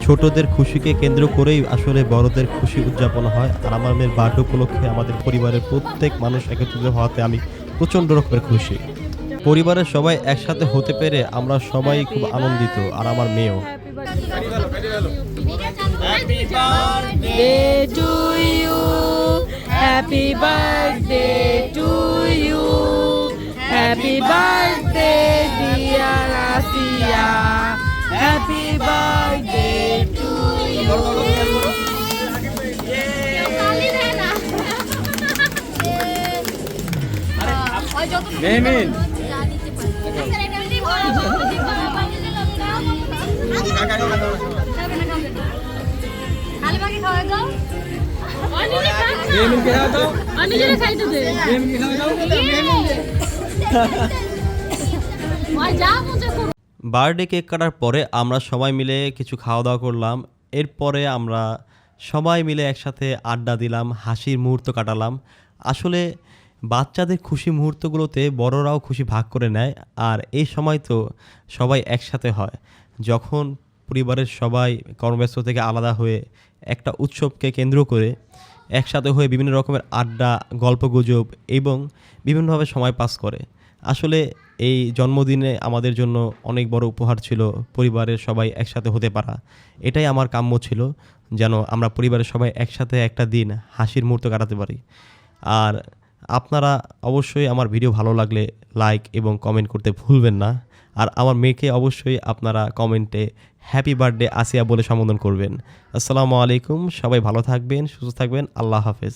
ছোটদের খুশিকে কেন্দ্র করেই আসলে বড়দের খুশি উদযাপন হয়। আর আমার মেয়ের বার্থডে উপলক্ষে আমাদের পরিবারের প্রত্যেক মানুষ একত্রিত হওয়াতে আমি প্রচণ্ড রকমের খুশি। পরিবারের সবাই একসাথে হতে পেরে আমরা সবাই খুব আনন্দিত, আর আমার মেয়েও। Happy birthday to you. Happy birthday to you. Happy birthday dear Asia. Happy birthday to you. Memin. Memin ke hao daw? নিজেরা খাইতে দে Memin ke hao daw? Birthday cake কাটার পরে আমরা সবাই মিলে কিছু খাওয়া দাওয়া করলাম। এরপরে আমরা সবাই মিলে একসাথে আড্ডা দিলাম, হাসির মুহূর্ত কাটালাম। আসলে বাচ্চাদের খুশি মুহূর্তগুলোতে বড়রাও খুশি ভাগ করে নেয়, আর এই সময় তো সবাই একসাথে হয়। যখন পরিবারের সবাই কর্মব্যস্ত থেকে আলাদা হয়ে একটা উৎসবকে কেন্দ্র করে একসাথে হয়ে বিভিন্ন রকমের আড্ডা, গল্পগুজব এবং বিভিন্নভাবে সময় পাস করে। আসলে এই জন্মদিনে আমাদের জন্য অনেক বড় উপহার ছিল পরিবারের সবাই একসাথে হতে পারা। এটাই আমার কাম্য ছিল, যেন আমরা পরিবারের সবাই একসাথে একটা দিন হাসির মুহূর্ত কাটাতে পারি। আর আপনারা অবশ্যই আমার ভিডিও ভালো লাগলে লাইক এবং কমেন্ট করতে ভুলবেন না। আর আমার মেয়েকে অবশ্যই আপনারা কমেন্টে হ্যাপি বার্থডে আসিয়া বলে সম্বোধন করবেন। আসসালামু আলাইকুম, সবাই ভালো থাকবেন, সুস্থ থাকবেন, আল্লাহ হাফেজ।